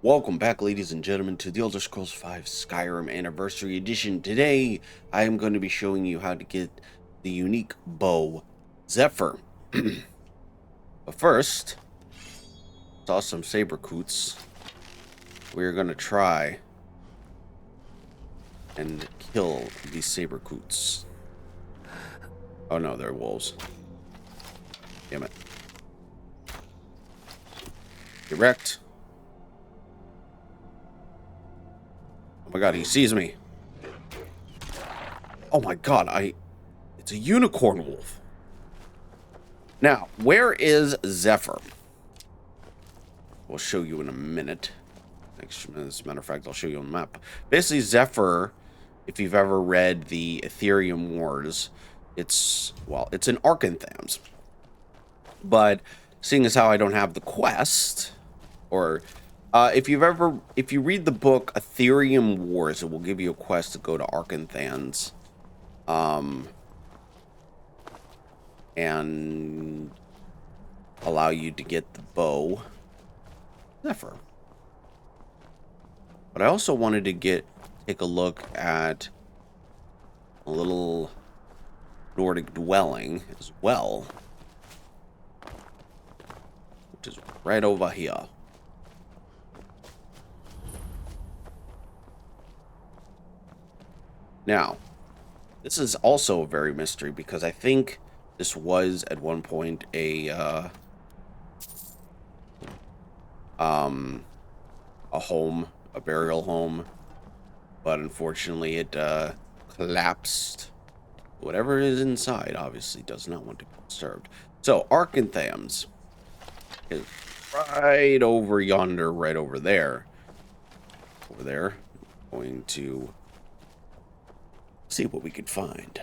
Welcome back, ladies and gentlemen, to the Elder Scrolls V Skyrim Anniversary Edition. Today, I am going to be showing you how to get the unique bow, Zephyr. But first, saw some saber-coots. We're going to try and kill these saber-coots. Oh no, they're wolves. Damn it. Get wrecked. Oh my god, he sees me. Oh my god, it's a unicorn wolf. Now, where is Zephyr? We'll show you in a minute. As a matter of fact, I'll show you on the map. Basically, Zephyr, if you've ever read the Ethereum Wars, it's in Arkanthams. But seeing as how I don't have the quest, or if you read the book Ethereum Wars, it will give you a quest to go to Arkanthams, and allow you to get the bow, Zephyr. But I also wanted to take a look at a little Nordic dwelling as well, which is right over here. Now, this is also a very mystery because I think this was at one point a home, a burial home, but unfortunately it collapsed. Whatever is inside obviously does not want to be disturbed. So Arkanthams is right over yonder, right over there. Over there. I'm going to see what we can find.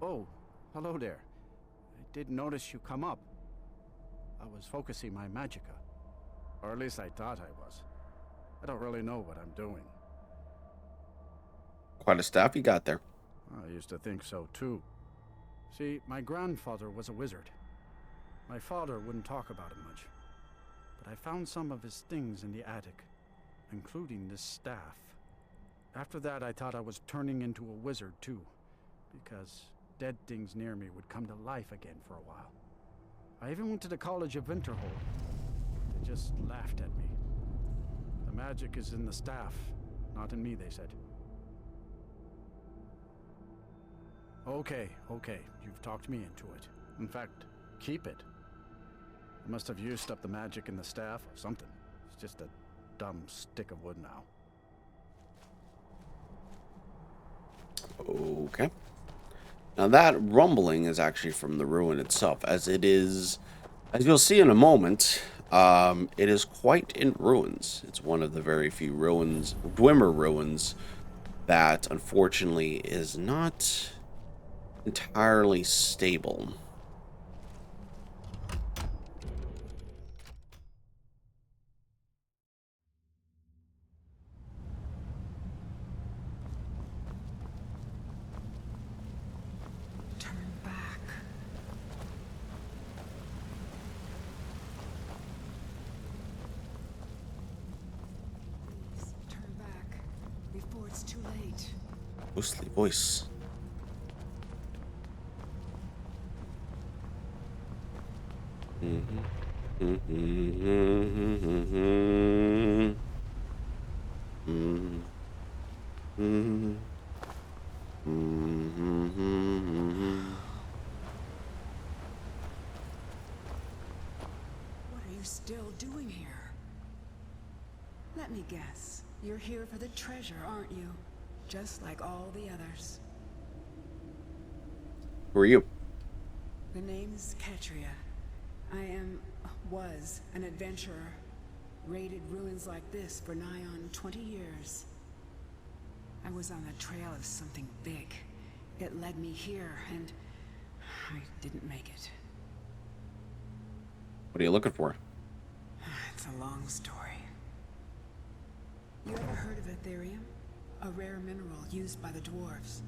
Oh, hello there. I did notice you come up. I was focusing my magicka. Or at least I thought I was. I don't really know what I'm doing. Quite a staff you got there. I used to think so too. See, my grandfather was a wizard. My father wouldn't talk about it much. But I found some of his things in the attic, including this staff. After that, I thought I was turning into a wizard too, because dead things near me would come to life again for a while. I even went to the College of Winterhold. They just laughed at me. The magic is in the staff, not in me, they said. Okay, you've talked me into it. In fact, keep it. I must have used up the magic in the staff or something. It's just a dumb stick of wood now. Okay. Now that rumbling is actually from the ruin itself, as it is, as you'll see in a moment, it is quite in ruins. It's one of the very few ruins, Dwemer ruins, that unfortunately is not entirely stable. It's too late. Ghostly voice. What are you still doing here? Let me guess. You're here for the treasure, aren't you? Just like all the others. Who are you? The name's Katria. was an adventurer. Raided ruins like this for nigh on 20 years. I was on the trail of something big. It led me here, and I didn't make it. What are you looking for? long story. You ever heard of Ethereum? A rare mineral used by the dwarves.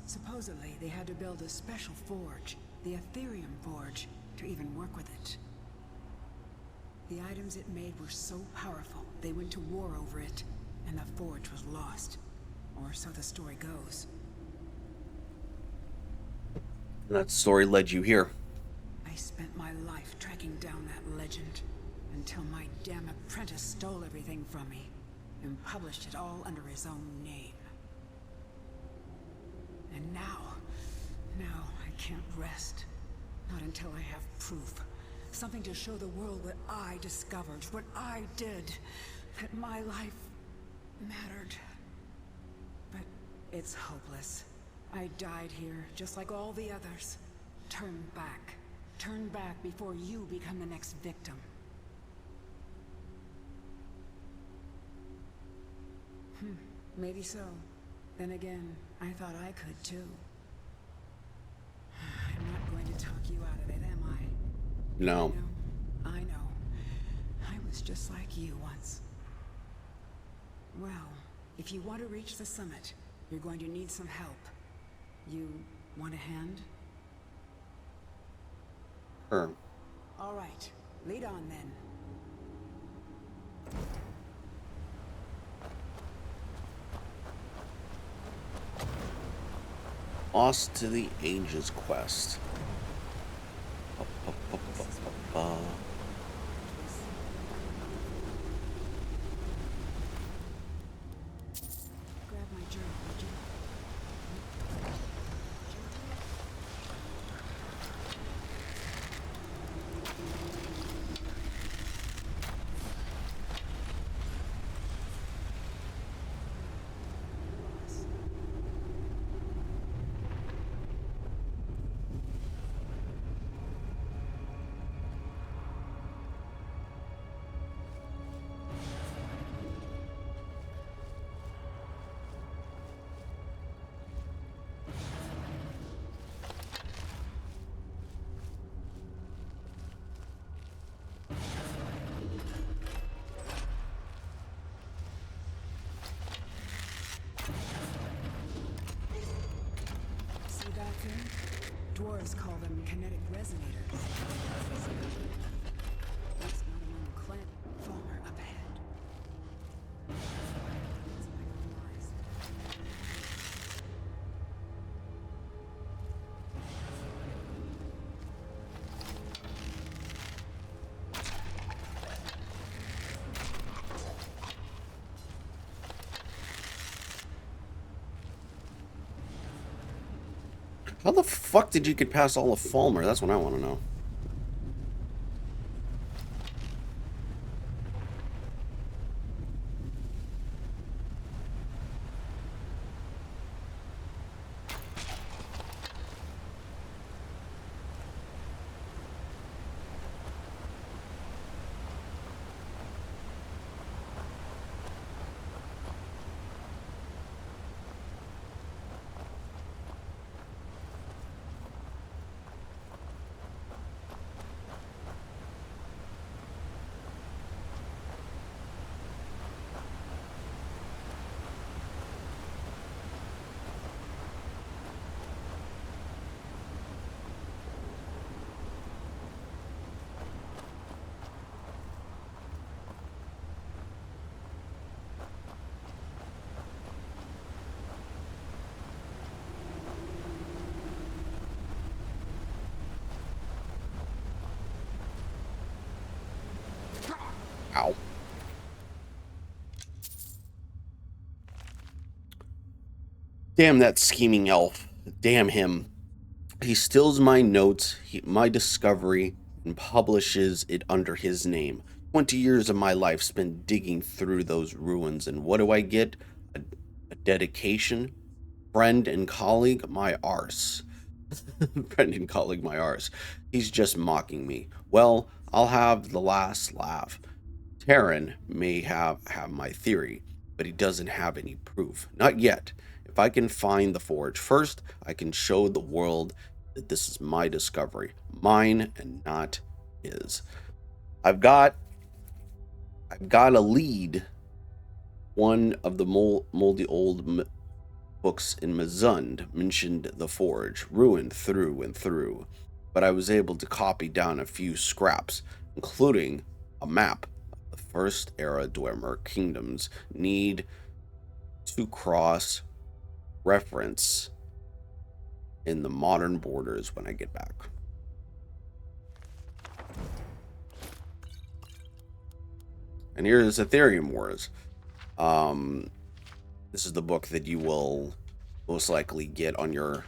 Supposedly, they had to build a special forge, the Ethereum Forge, to even work with it. The items it made were so powerful, they went to war over it, and the forge was lost. Or so the story goes. That story led you here. I spent my life tracking down that legend, until my damn apprentice stole everything from me, and published it all under his own name. And now I can't rest. Not until I have proof. Something to show the world what I discovered, what I did. That my life mattered. But it's hopeless. I died here, just like all the others. Turn back. Turn back before you become the next victim. Maybe so. Then again, I thought I could too. I'm not going to talk you out of it, am I? No. I know. I was just like you once. Well, if you want to reach the summit, you're going to need some help. You want a hand? Sure. All right. Lead on then. Lost to the Ages quest. Grab my journal, would you? Dwarves call them kinetic resonators. That's not among clan. Falmer up ahead. It's my own eyes. How the fuck did you get past all of Falmer? That's what I want to know. Ow. Damn that scheming elf. Damn him. He steals my notes, my discovery, and publishes it under his name. 20 years of my life spent digging through those ruins, and what do I get? A dedication? Friend and colleague? My arse. Friend and colleague, my arse. He's just mocking me. Well, I'll have the last laugh. Terran may have my theory, but he doesn't have any proof. Not yet. If I can find the forge first, I can show the world that this is my discovery. Mine and not his. I've got I've got to lead one of the moldy old books in Mazund mentioned the forge, ruined through and through, but I was able to copy down a few scraps, including a map of the first era Dwemer kingdoms need to cross reference in the modern borders when I get back. And here is Ethereum Wars. This is the book that you will most likely get on your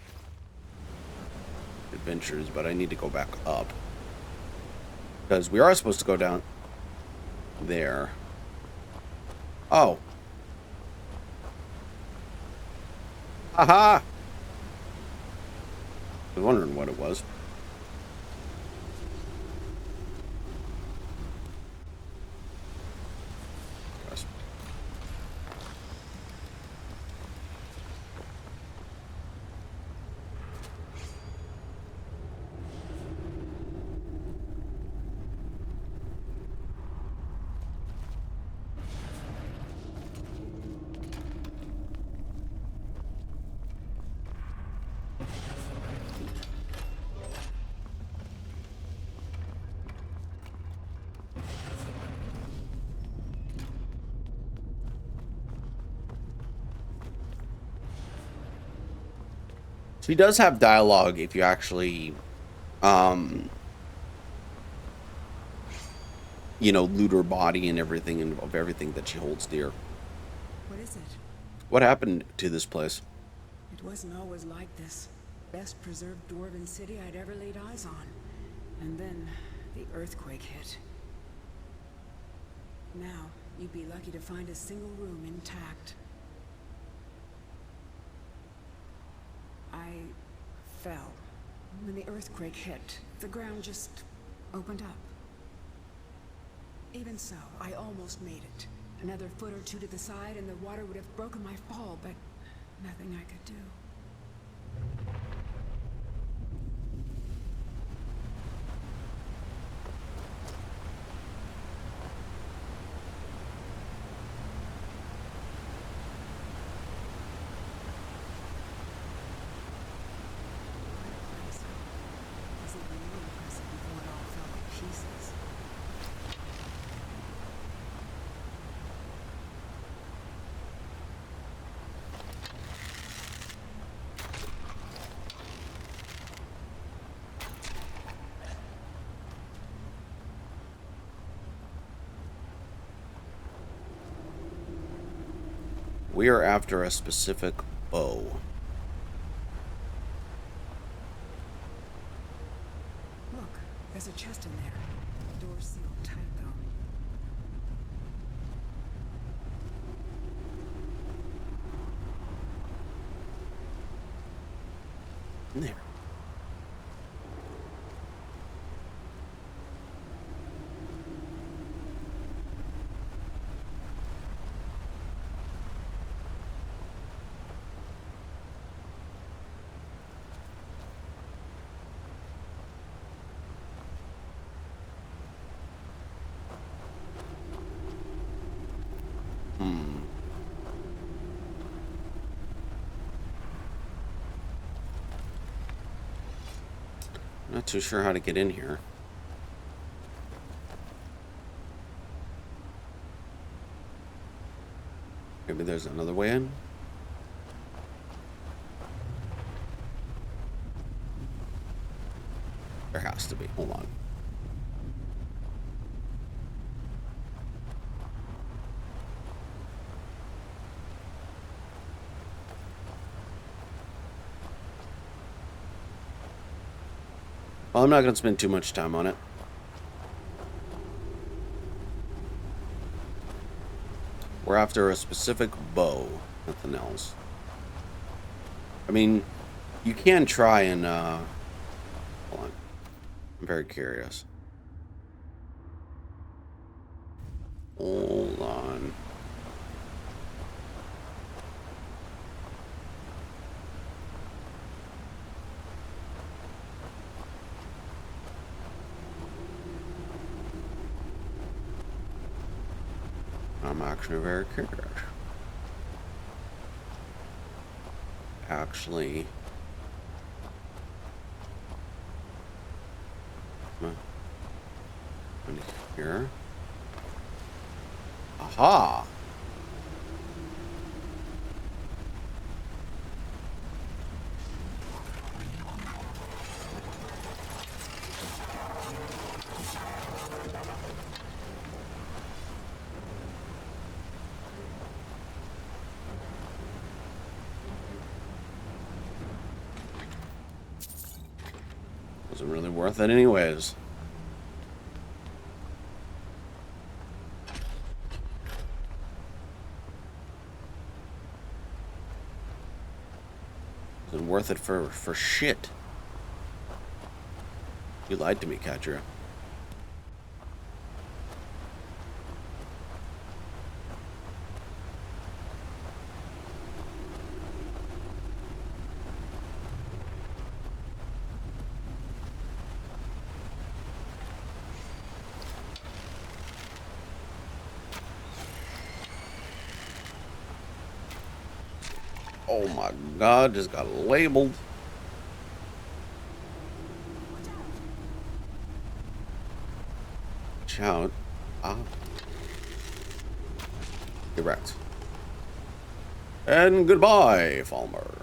adventures, but I need to go back up. Because we are supposed to go down there. Oh. Haha! I was wondering what it was. She does have dialogue if you actually, you know, loot her body and everything, and of everything that she holds dear. What is it? What happened to this place? It wasn't always like this. Best preserved dwarven city I'd ever laid eyes on. And then the earthquake hit. Now, you'd be lucky to find a single room intact. I fell. When the earthquake hit, the ground just opened up. Even so, I almost made it. Another foot or two to the side and the water would have broken my fall, but nothing I could do. We are after a specific bow. Look, there's a chest in there. The door's sealed tight, though. There. Not too sure how to get in here. Maybe there's another way in? There has to be. Hold on. Well, I'm not going to spend too much time on it. We're after a specific bow, nothing else. I mean, you can try and, hold on. I'm very curious. Hold on. I'm actually very curious. Actually, in here. Aha! Wasn't really worth it anyways. Wasn't worth it for shit. You lied to me, Katria. Oh my god, just got labeled. Watch out. Ah. Direct. And goodbye, Falmer.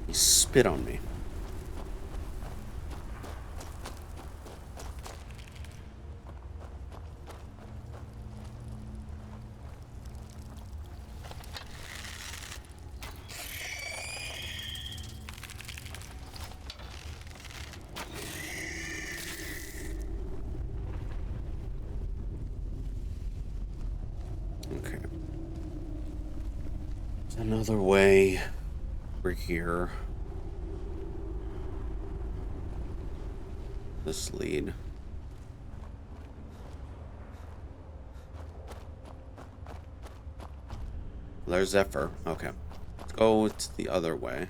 He spit on me. Okay. There's another way over here. This lead. There's Zephyr. Okay. Let's go to the other way.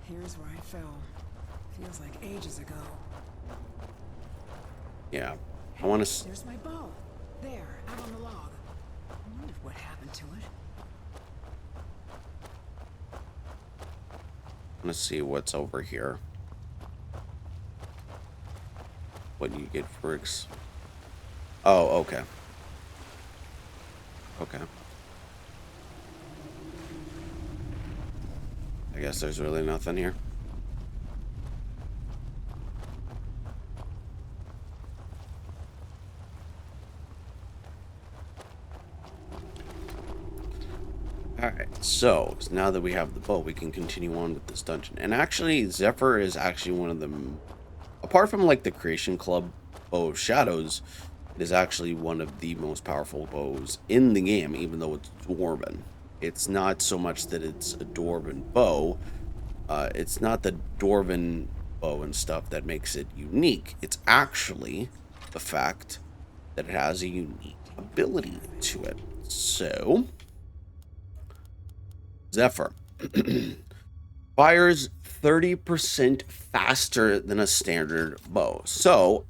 Here's where I fell. Feels like ages ago. Yeah. I want to... There's my bow. There, out on the log. I wondered what happened to it. Let's see what's over here. What you get for Oh, okay. Okay. I guess there's really nothing here. Alright, so now that we have the bow, we can continue on with this dungeon. And actually, Zephyr is actually one of them. Apart from like the Creation Club bow of shadows, it is actually one of the most powerful bows in the game, even though it's dwarven. It's not so much that it's a dwarven bow. It's not the dwarven bow and stuff that makes it unique. It's actually the fact that it has a unique ability to it. So, Zephyr fires 30% faster than a standard bow. So,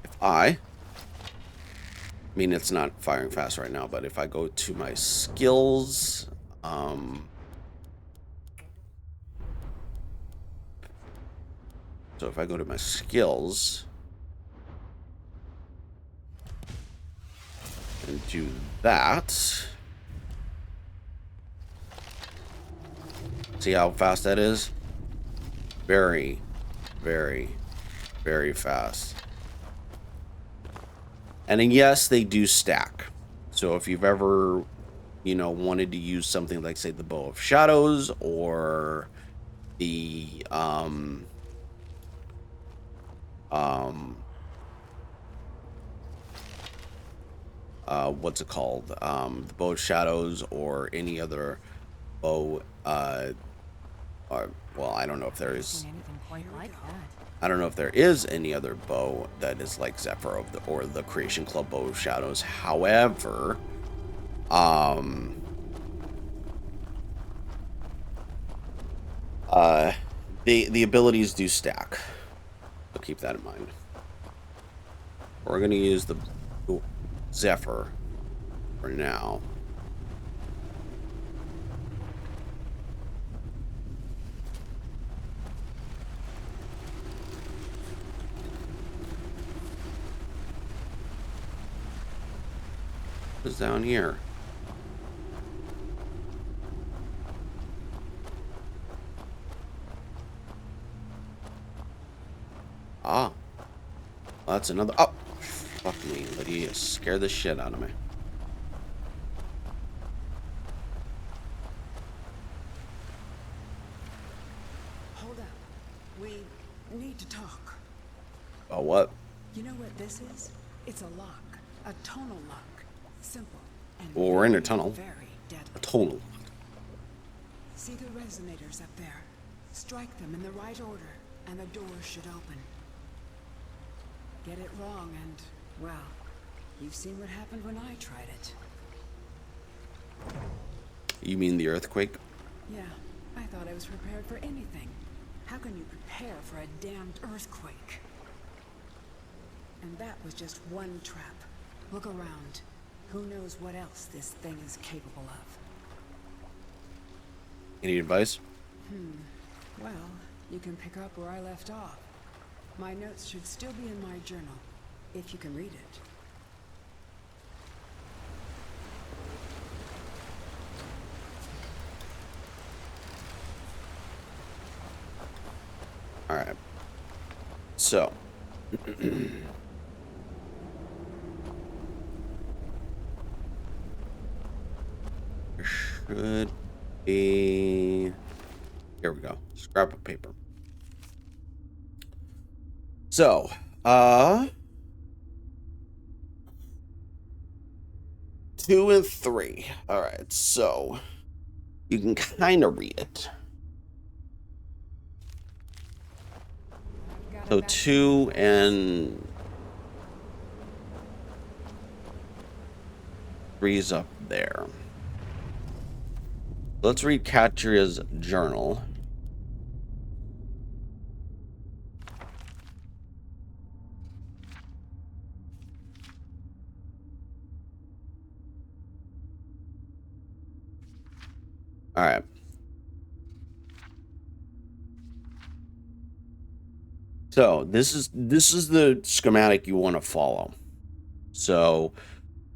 if I mean, it's not firing fast right now, but if I go to my skills, so if I go to my skills and do that, See how fast that is? Very, very, very fast. And then yes, they do stack. So if you've ever, you know, wanted to use something like, say, the Bow of Shadows or the what's it called? The Bow of Shadows or any other bow, well, I don't know if there is. Anything quite like that. I don't know if there is any other bow that is like Zephyr of the, or the Creation Club Bow of Shadows. However, the abilities do stack. So keep that in mind. We're gonna use the Zephyr for now. What's down here? Ah. Well, that's another. Oh! Fuck me, Lydia. Scared the shit out of me. Hold up. We need to talk. Oh, what? You know what this is? It's a lock. A tonal lock. Simple. And Well, we're in a very, tunnel. Very deadly. A tonal. See the resonators up there? Strike them in the right order, and the door should open. Get it wrong, and, well, you've seen what happened when I tried it. You mean the earthquake? Yeah, I thought I was prepared for anything. How can you prepare for a damned earthquake? And that was just one trap. Look around. Who knows what else this thing is capable of? Any advice? Well, you can pick up where I left off. My notes should still be in my journal, if you can read it. Alright. So. There should be. Here we go. Scrap of paper. So, 2 and 3. All right, so you can kind of read it. So 2 and 3 is up there. Let's read Katria's journal. All right. So this is the schematic you want to follow. So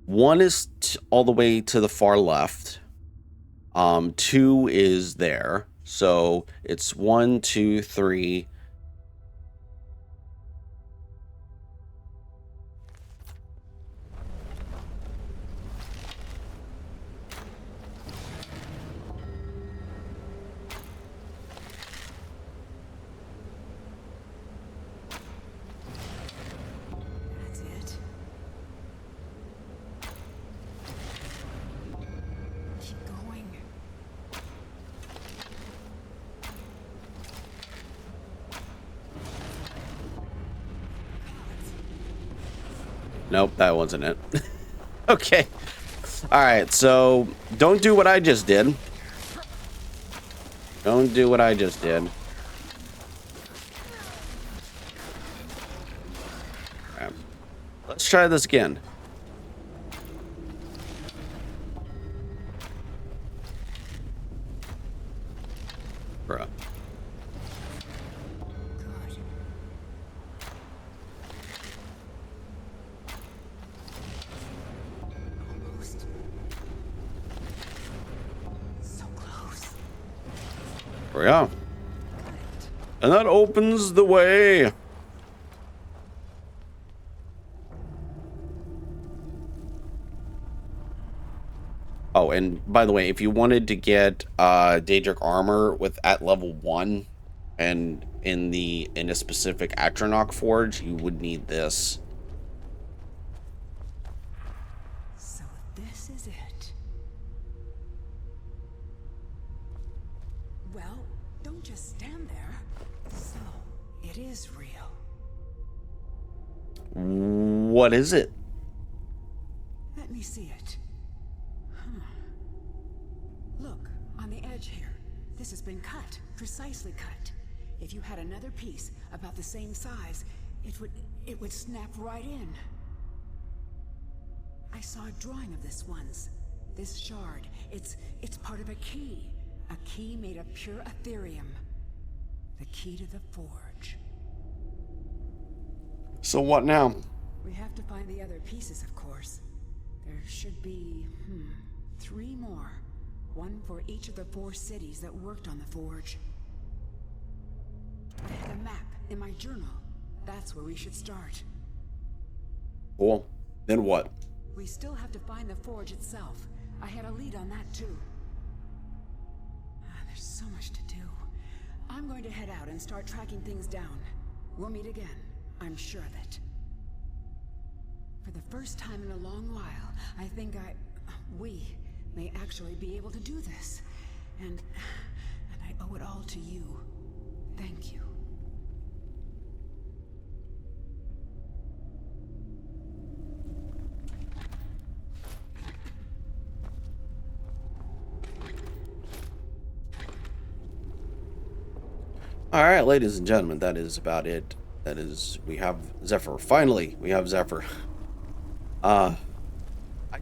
1 is all the way to the far left. 2 is there. So it's 1, 2, 3. That's it. Keep going. Nope, that wasn't it. Okay. All right, so don't do what I just did. Don't do what I just did. All right. Let's try this again. Bruh. Good. Almost. So close. we go. And that opens the way. Oh, and by the way, if you wanted to get Daedric armor with at level 1 and in a specific Atronach forge, you would need this. So this is it. Well, don't just stand there. So, it is real. What is it? Let me see it. Look, on the edge here. This has been cut, precisely cut. If you had another piece about the same size, it would snap right in. I saw a drawing of this once. This shard, it's part of a key. A key made of pure Ethereum. The key to the forge. So what now? We have to find the other pieces, of course. There should be, 3 more. 1 for each of the 4 cities that worked on the forge. I had a map in my journal. That's where we should start. Cool. Then what? We still have to find the forge itself. I had a lead on that too. There's so much to do. I'm going to head out and start tracking things down. We'll meet again. I'm sure of it. For the first time in a long while, I think we may actually be able to do this. And I owe it all to you. Thank you. All right, ladies and gentlemen, that is about it. That is, we have Zephyr. Finally, we have Zephyr. I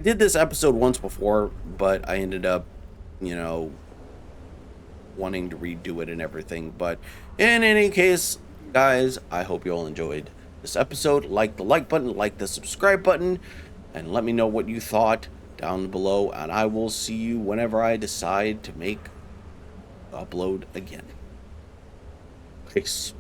did this episode once before, but I ended up, wanting to redo it and everything. But in any case, guys, I hope you all enjoyed this episode. Like the like button, like the subscribe button, and let me know what you thought down below. And I will see you whenever I decide to make upload again. Peace.